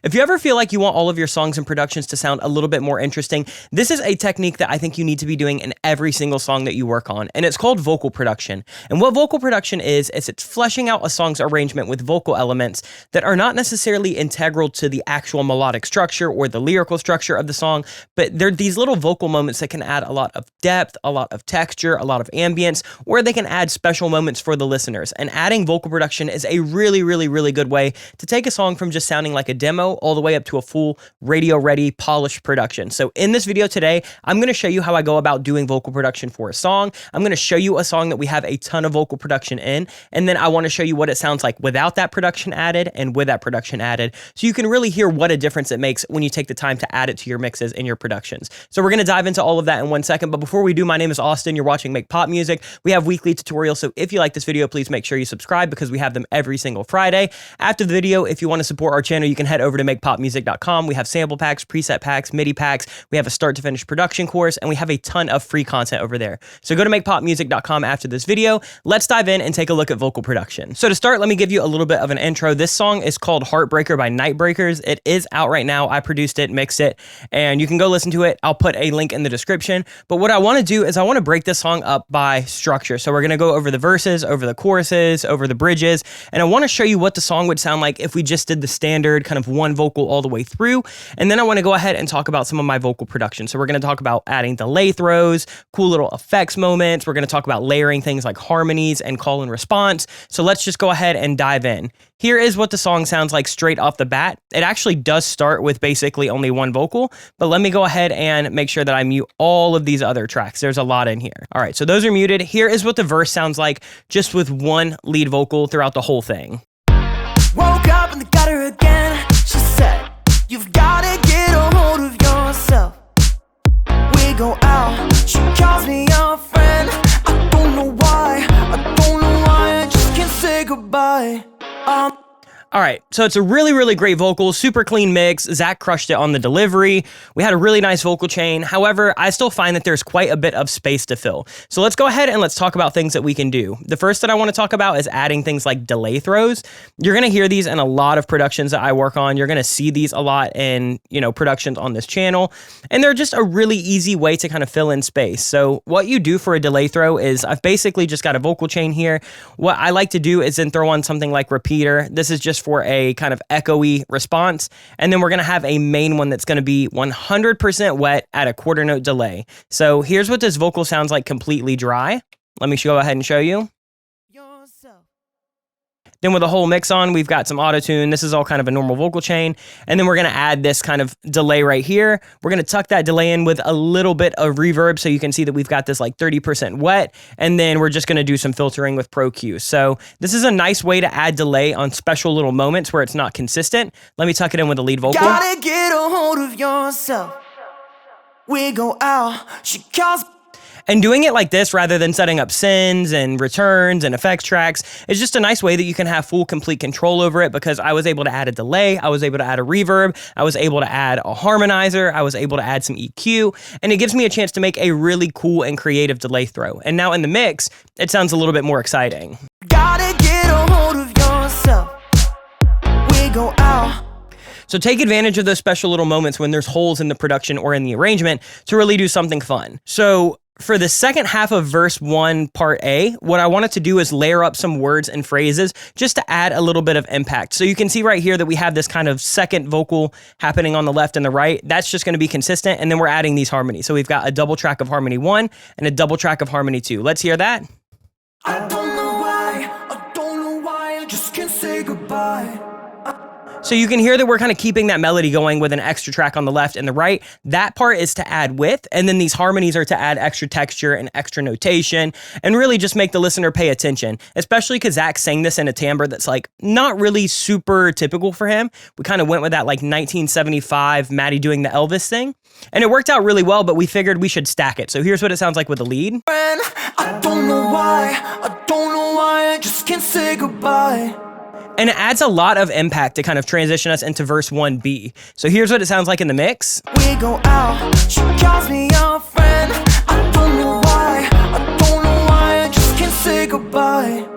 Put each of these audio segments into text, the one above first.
If you ever feel like you want all of your songs and productions to sound a little bit more interesting, this is a technique that I think you need to be doing in every single song that you work on, and it's called vocal production. And what vocal production is it's fleshing out a song's arrangement with vocal elements that are not necessarily integral to the actual melodic structure or the lyrical structure of the song, but they're these little vocal moments that can add a lot of depth, a lot of texture, a lot of ambience, or they can add special moments for the listeners. And adding vocal production is a really, really, really good way to take a song from just sounding like a demo all the way up to a full radio-ready, polished production. So in this video today, I'm going to show you how I go about doing vocal production for a song. I'm going to show you a song that we have a ton of vocal production in, and then I want to show you what it sounds like without that production added and with that production added, so you can really hear what a difference it makes when you take the time to add it to your mixes and your productions. So we're going to dive into all of that in 1 second, but before we do, my name is Austin. You're watching Make Pop Music. We have weekly tutorials, so if you like this video, please make sure you subscribe because we have them every single Friday. After the video, if you want to support our channel, you can head over to makepopmusic.com. We have sample packs, preset packs, MIDI packs. We have a start to finish production course, and we have a ton of free content over there. So go to makepopmusic.com after this video. Let's dive in and take a look at vocal production. So to start, let me give you a little bit of an intro. This song is called Heartbreaker by Nightbreakers. It is out right now. I produced it, mixed it, and you can go listen to it. I'll put a link in the description. But what I want to do is I want to break this song up by structure. So we're going to go over the verses, over the choruses, over the bridges, and I want to show you what the song would sound like if we just did the standard kind of one vocal all the way through. And then I want to go ahead and talk about some of my vocal production. So we're going to talk about adding delay throws, cool little effects moments. We're going to talk about layering things like harmonies and call and response. So let's just go ahead and dive in. Here is what the song sounds like straight off the bat. It actually does start with basically only one vocal, but let me go ahead and make sure that I mute all of these other tracks. There's a lot in here. All right, so those are muted. Here is what the verse sounds like just with one lead vocal throughout the whole thing. Woke up in the gutter again. She said, you've gotta get a hold of yourself. We go out. She calls me your friend. I don't know why. I just can't say goodbye. All right, so it's a really, really great vocal, super clean mix. Zach crushed it on the delivery. We had a really nice vocal chain. However, I still find that there's quite a bit of space to fill. So let's go ahead and let's talk about things that we can do. The first that I want to talk about is adding things like delay throws. You're going to hear these in a lot of productions that I work on. You're going to see these a lot in, productions on this channel. And they're just a really easy way to kind of fill in space. So what you do for a delay throw is I've basically just got a vocal chain here. What I like to do is then throw on something like repeater. This is just for a kind of echoey response. And then we're going to have a main one that's going to be 100% wet at a quarter note delay. So here's what this vocal sounds like completely dry. Let me go ahead and show you. Then with the whole mix on, we've got some auto-tune. This is all kind of a normal vocal chain. And then we're going to add this kind of delay right here. We're going to tuck that delay in with a little bit of reverb so you can see that we've got this like 30% wet. And then we're just going to do some filtering with Pro Q. So this is a nice way to add delay on special little moments where it's not consistent. Let me tuck it in with the lead vocal. Gotta get a hold of yourself. We go out. She calls. And doing it like this rather than setting up sends and returns and effects tracks is just a nice way that you can have full, complete control over it, because I was able to add a delay, I was able to add a reverb, I was able to add a harmonizer, I was able to add some EQ, and it gives me a chance to make a really cool and creative delay throw. And now in the mix, it sounds a little bit more exciting. Gotta get a hold of yourself. We go out. So take advantage of those special little moments when there's holes in the production or in the arrangement to really do something fun. So for the second half of verse 1, part A, what I wanted to do is layer up some words and phrases just to add a little bit of impact. So you can see right here that we have this kind of second vocal happening on the left and the right. That's just going to be consistent. And then we're adding these harmonies. So we've got a double track of harmony 1 and a double track of harmony 2. Let's hear that. I don't know why, I just can't say goodbye. So you can hear that we're kind of keeping that melody going with an extra track on the left and the right. That part is to add width, and then these harmonies are to add extra texture and extra notation and really just make the listener pay attention, especially because Zach sang this in a timbre that's like not really super typical for him. We kind of went with that like 1975 Maddie doing the Elvis thing, and it worked out really well, but we figured we should stack it. So here's what it sounds like with the lead. I don't know why, I just can't say goodbye. And it adds a lot of impact to kind of transition us into verse 1B. So here's what it sounds like in the mix. We go out, she calls me your friend. I don't know why, I just can't say goodbye.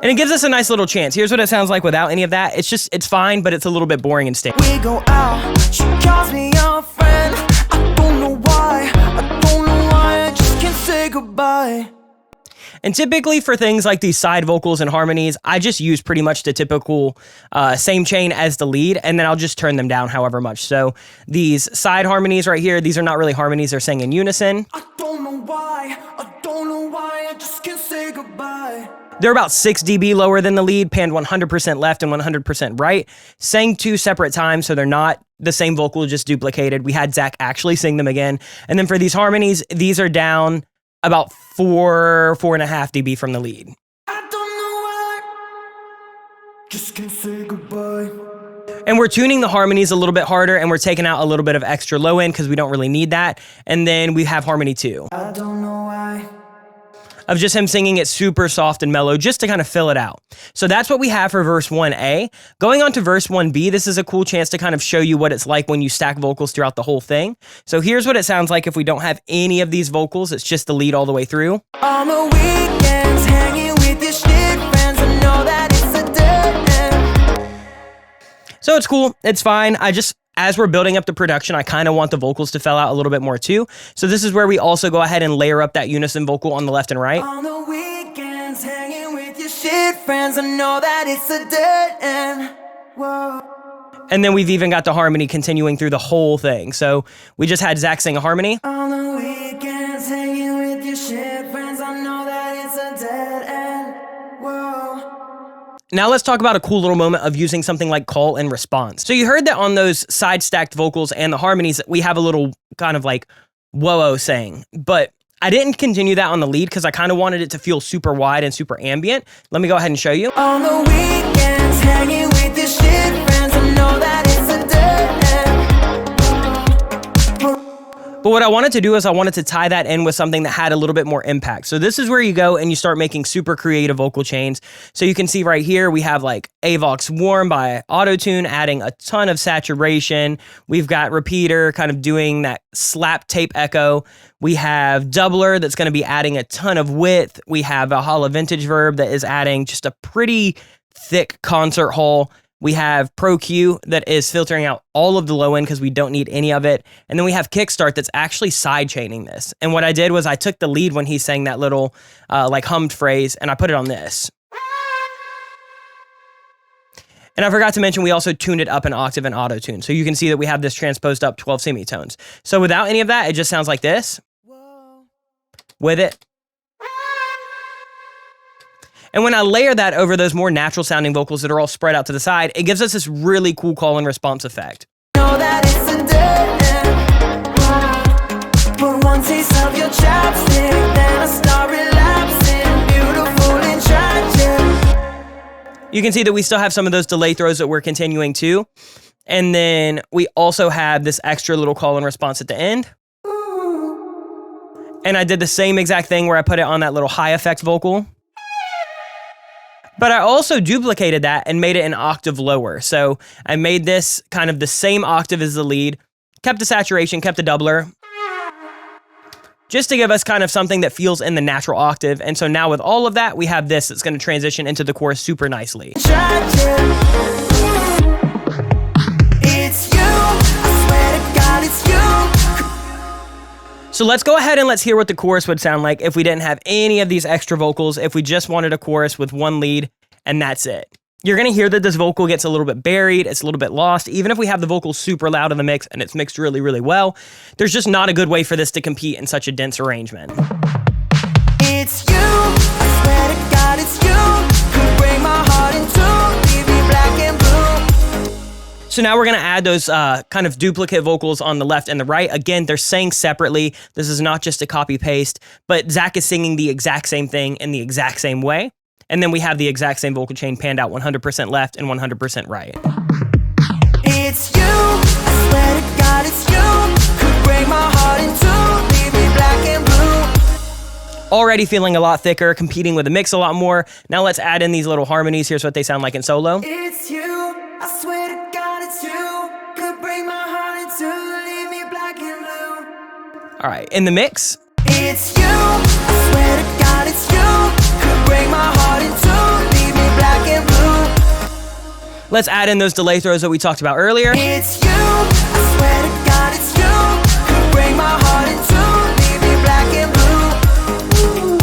And it gives us a nice little chance. Here's what it sounds like without any of that. It's fine, but it's a little bit boring and stale. We go out, she calls me your friend. I don't know why, I just can't say goodbye. And typically for things like these side vocals and harmonies, I just use pretty much the typical same chain as the lead, and then I'll just turn them down however much. So these side harmonies right here, these are not really harmonies, they're saying in unison. I don't know why, I just can't say goodbye. They're about 6 dB lower than the lead, panned 100% left and 100% right. Sang 2 separate times, so they're not the same vocal, just duplicated. We had Zach actually sing them again. And then for these harmonies, these are down about 4.5 dB from the lead. I don't know why, just can't say goodbye. And we're tuning the harmonies a little bit harder, and we're taking out a little bit of extra low end because we don't really need that. And then we have harmony 2. I don't know why. Of just him singing it super soft and mellow just to kind of fill it out. So that's what we have for verse 1A. Going on to verse 1B, this is a cool chance to kind of show you what it's like when you stack vocals throughout the whole thing. So here's what it sounds like if we don't have any of these vocals. It's just the lead all the way through. On the weekends, hanging with your shit friends, I know that it's a dead end. So it's cool, it's fine. As we're building up the production, I kind of want the vocals to fill out a little bit more too. So this is where we also go ahead and layer up that unison vocal on the left and right. On the weekends, hanging with your shit friends, I know that it's a dead end. Whoa. And then we've even got the harmony continuing through the whole thing. So we just had Zach sing a harmony. On the weekends, hanging with your shit friends, I know that it's a dead end. Whoa. Now let's talk about a cool little moment of using something like call and response. So you heard that on those side stacked vocals and the harmonies, we have a little kind of like whoa saying, but I didn't continue that on the lead because I kind of wanted it to feel super wide and super ambient. Let me go ahead and show you. On the weekends, hanging with your shit friends, I know that it's a dead end. But what I wanted to do is I wanted to tie that in with something that had a little bit more impact. So this is where you go and you start making super creative vocal chains. So you can see right here, we have like Avox Warm by Autotune, adding a ton of saturation. We've got Repeater kind of doing that slap tape echo. We have Doubler that's going to be adding a ton of width. We have Valhalla Vintage Verb that is adding just a pretty thick concert hall. We have Pro Q that is filtering out all of the low end because we don't need any of it. And then we have Kickstart that's actually sidechaining this. And what I did was I took the lead when he sang that little like hummed phrase and I put it on this. And I forgot to mention we also tuned it up an octave in Autotune. So you can see that we have this transposed up 12 semitones. So without any of that, it just sounds like this. Whoa. With it. And when I layer that over those more natural sounding vocals that are all spread out to the side, it gives us this really cool call and response effect. Know that it's a dead end. But one taste of your chapstick, then I start relapsing, beautiful and tragic. You can see that we still have some of those delay throws that we're continuing to. And then we also have this extra little call and response at the end. And I did the same exact thing where I put it on that little high effect vocal. But I also duplicated that and made it an octave lower. So I made this kind of the same octave as the lead, kept the saturation, kept the doubler, just to give us kind of something that feels in the natural octave. And so now with all of that, we have this that's going to transition into the chorus super nicely. It's you, I swear to God, it's you. So let's go ahead and let's hear what the chorus would sound like if we didn't have any of these extra vocals, if we just wanted a chorus with one lead and that's it. You're going to hear that this vocal gets a little bit buried, it's a little bit lost. Even if we have the vocals super loud in the mix and it's mixed really, really well, there's just not a good way for this to compete in such a dense arrangement. It's you, I swear to God, it's you. Could break my heart in two, leave me black and blue. So now we're going to add those kind of duplicate vocals on the left and the right. Again, they're sang separately. This is not just a copy paste, but Zach is singing the exact same thing in the exact same way. And then we have the exact same vocal chain panned out 100% left and 100% right. It's you, I swear to God, it's you. Could break my heart in two, leave me black and blue. Already feeling a lot thicker, competing with the mix a lot more. Now let's add in these little harmonies. Here's what they sound like in solo. It's you, I swear to God, it's you. Could break my heart in two, leave me black and blue. All right, in the mix. It's you, I swear to God, it's you. Could break my heart in two, leave me Let's add in those delay throws that we talked about earlier. It's you, I swear to God it's you. You break my heart in two, leave me black and blue.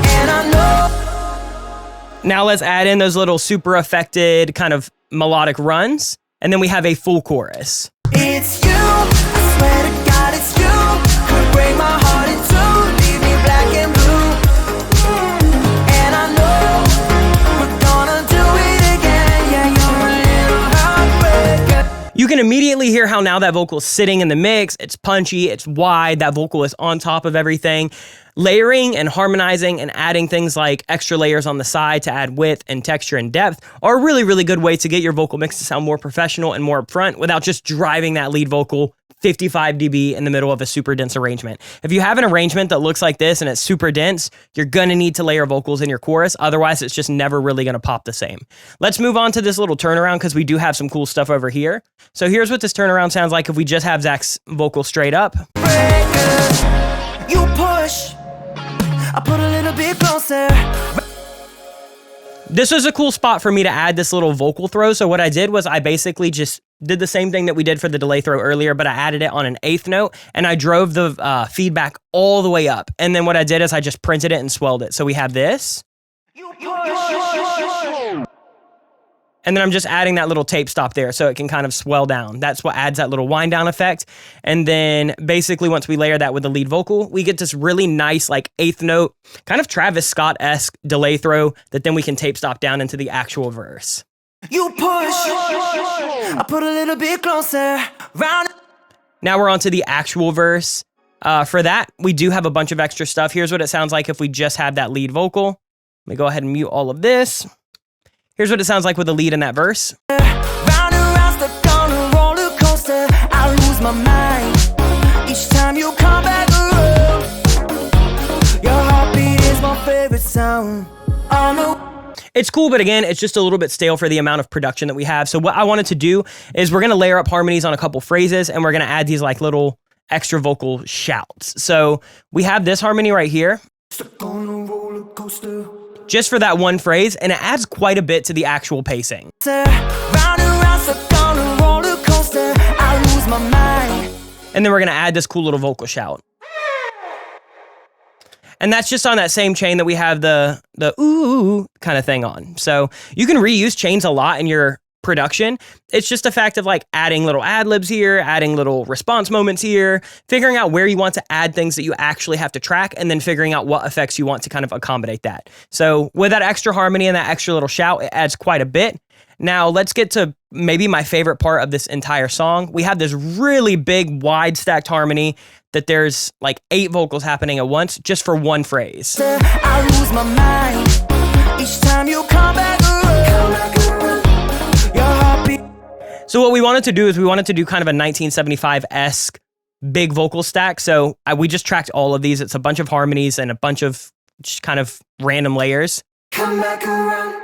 And I know. Now let's add in those little super affected kind of melodic runs. And then we have a full chorus. It's you, I swear to God it's you. You break my heart in two, leave me black and blue. And I know we're gonna do it again. Yeah, you're a little heartbreaker. You can immediately hear how now that vocal is sitting in the mix. It's punchy, it's wide, that vocal is on top of everything. Layering and harmonizing and adding things like extra layers on the side to add width and texture and depth are a really, really good way to get your vocal mix to sound more professional and more upfront without just driving that lead vocal 55 dB in the middle of a super dense arrangement. If you have an arrangement that looks like this and it's super dense, you're gonna need to layer vocals in your chorus. Otherwise, it's just never really gonna pop the same. Let's move on to this little turnaround because we do have some cool stuff over here. So here's what this turnaround sounds like if we just have Zach's vocal straight up. You push, I put a little bit closer. This was a cool spot for me to add this little vocal throw. So what I did was I basically just did the same thing that we did for the delay throw earlier, but I added it on an eighth note and I drove the feedback all the way up. And then what I did is I just printed it and swelled it. So we have this. And then I'm just adding that little tape stop there so it can kind of swell down. That's what adds that little wind down effect. And then basically once we layer that with the lead vocal, we get this really nice like eighth note, kind of Travis Scott-esque delay throw that then we can tape stop down into the actual verse. You push, I put a little bit closer. Round. Now we're on to the actual verse. For that, we do have a bunch of extra stuff. Here's what it sounds like if we just have that lead vocal. Let me go ahead and mute all of this. Here's what it sounds like with the lead in that verse. Round and round, stuck on a roller coaster. I lose my mind each time you come back around. Your heartbeat is my favorite sound. It's cool, but again, it's just a little bit stale for the amount of production that we have. So what I wanted to do is we're gonna layer up harmonies on a couple phrases and we're gonna add these like little extra vocal shouts. So we have this harmony right here. Stuck on a roller coaster. Just for that one phrase, and it adds quite a bit to the actual pacing. Round and round, stuck on a roller coaster. I lose my mind. And then we're gonna add this cool little vocal shout. And that's just on that same chain that we have the ooh kind of thing on. So you can reuse chains a lot in your production. It's just a fact of like adding little ad libs here, adding little response moments here, figuring out where you want to add things that you actually have to track, and then figuring out what effects you want to kind of accommodate that. So with that extra harmony and that extra little shout, it adds quite a bit. Now let's get to maybe my favorite part of this entire song. We have this really big, wide stacked harmony that there's like 8 vocals happening at once just for one phrase. I lose my mind each time you come back around. Your heartbeat. So what we wanted to do is we wanted to do kind of a 1975-esque big vocal stack. So we just tracked all of these. It's a bunch of harmonies and a bunch of just kind of random layers. Come back around.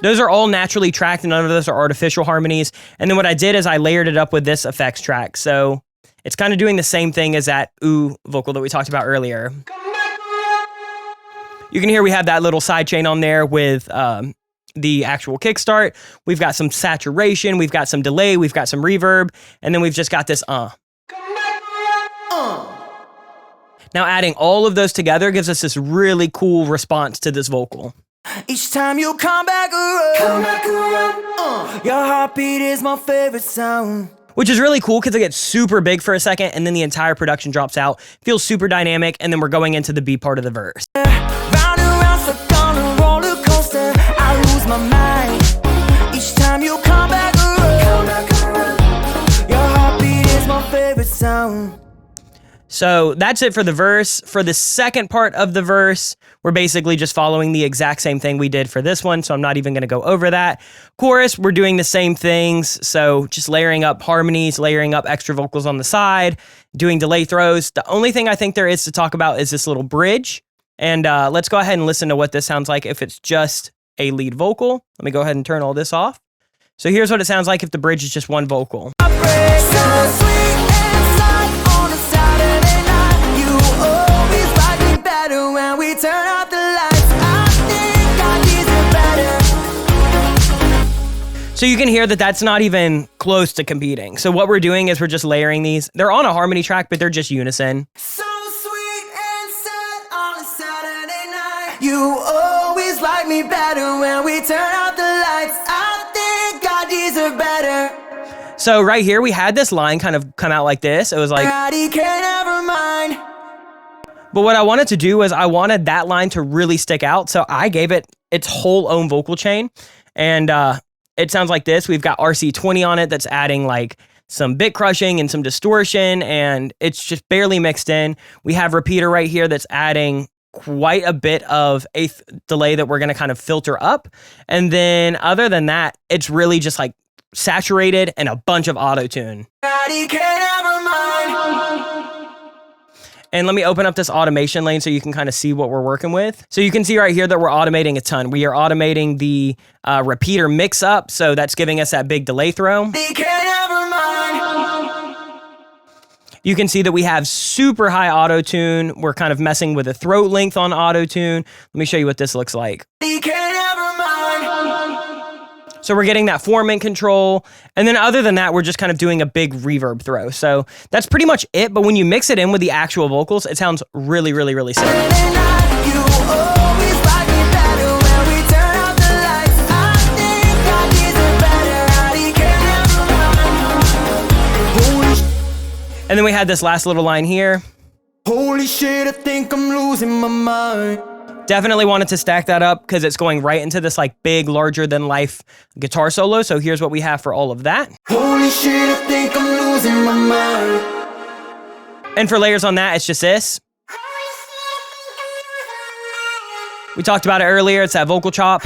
Those are all naturally tracked and none of those are artificial harmonies. And then what I did is I layered it up with this effects track. So it's kind of doing the same thing as that ooh vocal that we talked about earlier. You can hear we have that little sidechain on there with the actual kickstart. We've got some saturation, we've got some delay, we've got some reverb, and then we've just got this Now adding all of those together gives us this really cool response to this vocal. Each time you come back around. Your heartbeat is my favorite sound. Which is really cool because it gets super big for a second and then the entire production drops out, feels super dynamic, and then we're going into the B part of the verse. Round and round, stuck on a roller coaster. I lose my mind each time you come back around. Your heartbeat is my favorite sound. So that's it for the verse. For the second part of the verse, we're basically just following the exact same thing we did for this one, so I'm not even going to go over that. Chorus, we're doing the same things, so just layering up harmonies, layering up extra vocals on the side, doing delay throws. The only thing I think there is to talk about is this little bridge, and let's go ahead and listen to what this sounds like if it's just a lead vocal. Let me go ahead and turn all this off. So here's what it sounds like if the bridge is just one vocal. Turn out the lights. I think I deserve better. So you can hear that that's not even close to competing. So what we're doing is we're just layering these. They're on a harmony track, but they're just unison. So sweet and sad on a Saturday night. You always like me better when we turn out the lights. I think I deserve better. So right here, we had this line kind of come out like this. It was like, Never mind. but what I wanted to do was I wanted that line to really stick out. So I gave it its whole own vocal chain. And it sounds like this. We've got RC20 on it that's adding like some bit crushing and some distortion, and it's just barely mixed in. We have repeater right here that's adding quite a bit of eighth delay that we're going to kind of filter up. And then other than that, it's really just like saturated and a bunch of auto-tune. And let me open up this automation lane so you can kind of see what we're working with. So you can see right here that we're automating a ton. We are automating the repeater mix up, so that's giving us that big delay throw. You can see that we have super high auto-tune. We're kind of messing with the throat length on auto-tune. Let me show you what this looks like. So we're getting that formant control. And then other than that, we're just kind of doing a big reverb throw. So that's pretty much it. But when you mix it in with the actual vocals, it sounds really, really, really sick. And then we had this last little line here. Holy shit, I think I'm losing my mind. Definitely wanted to stack that up because it's going right into this like big, larger than life guitar solo. So here's what we have for all of that. Holy shit, I think I'm losing my mind. And for layers on that, it's just this. We talked about it earlier. It's that vocal chop.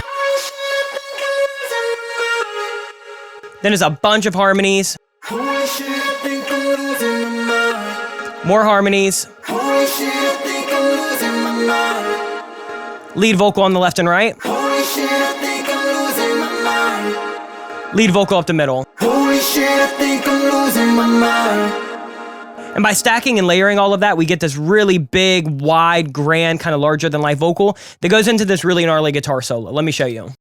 Then there's a bunch of harmonies. Holy shit, I think I'm losing my mind. More harmonies. Holy shit, I think I'm losing my mind. Lead vocal on the left and right. Holy shit, I think I'm losing my mind. Lead vocal up the middle. Holy shit, I think I'm losing my mind. And by stacking and layering all of that, we get this really big, wide, grand, kind of larger than life vocal that goes into this really gnarly guitar solo. Let me show you.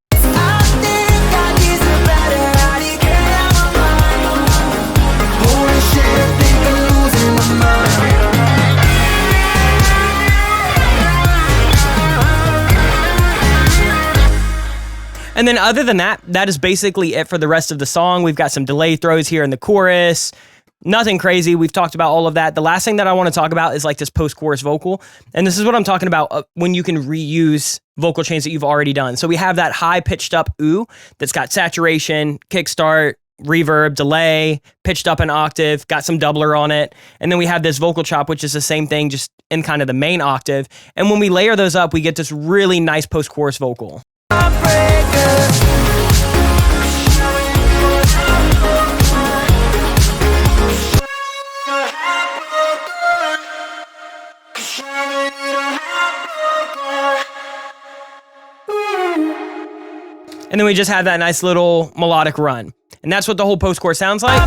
And then other than that, that is basically it for the rest of the song. We've got some delay throws here in the chorus. Nothing crazy. We've talked about all of that. The last thing that I want to talk about is like this post-chorus vocal. And this is what I'm talking about when you can reuse vocal chains that you've already done. So we have that high pitched up ooh that's got saturation, kickstart, reverb, delay, pitched up an octave, got some doubler on it. And then we have this vocal chop, which is the same thing, just in kind of the main octave. And when we layer those up, we get this really nice post-chorus vocal. And then we just have that nice little melodic run. And that's what the whole post-chorus sounds like.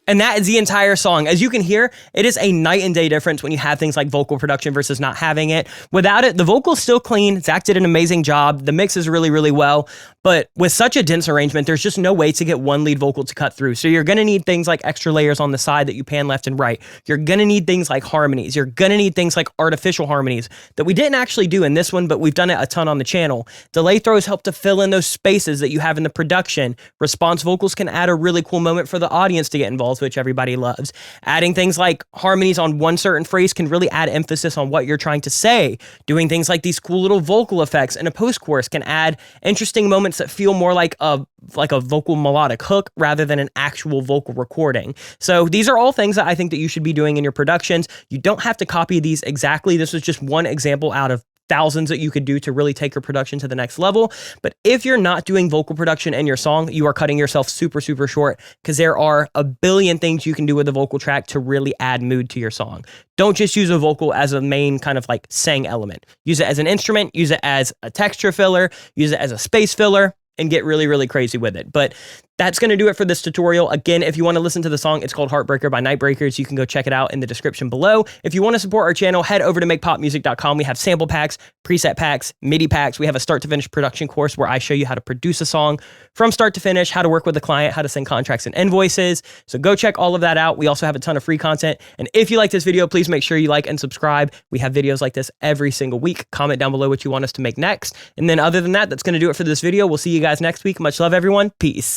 And that is the entire song. As you can hear, it is a night and day difference when you have things like vocal production versus not having it. Without it, the vocal's still clean. Zach did an amazing job. The mix is really, really well. But with such a dense arrangement, there's just no way to get one lead vocal to cut through. So you're going to need things like extra layers on the side that you pan left and right. You're going to need things like harmonies. You're going to need things like artificial harmonies that we didn't actually do in this one, but we've done it a ton on the channel. Delay throws help to fill in those spaces that you have in the production. Response vocals can add a really cool moment for the audience to get involved, which everybody loves. Adding things like harmonies on one certain phrase can really add emphasis on what you're trying to say. Doing things like these cool little vocal effects in a post-chorus can add interesting moments that feel more like a vocal melodic hook rather than an actual vocal recording. So these are all things that I think that you should be doing in your productions. You don't have to copy these exactly. This was just one example out of thousands that you could do to really take your production to the next level. But if you're not doing vocal production in your song, you are cutting yourself super, super short because there are a billion things you can do with a vocal track to really add mood to your song. Don't just use a vocal as a main kind of like sang element. Use it as an instrument, use it as a texture filler, use it as a space filler. and get really, really crazy with it. But that's going to do it for this tutorial. Again, if you want to listen to the song, it's called Heartbreaker by Nightbreakers. You can go check it out in the description below. If you want to support our channel, head over to makepopmusic.com. We have sample packs, preset packs, MIDI packs. We have a start to finish production course where I show you how to produce a song from start to finish, how to work with a client, how to send contracts and invoices. So go check all of that out. We also have a ton of free content. And if you like this video, please make sure you like and subscribe. We have videos like this every single week. Comment down below what you want us to make next. And then other than that, that's going to do it for this video. We'll see you guys next week. Much love, everyone. Peace.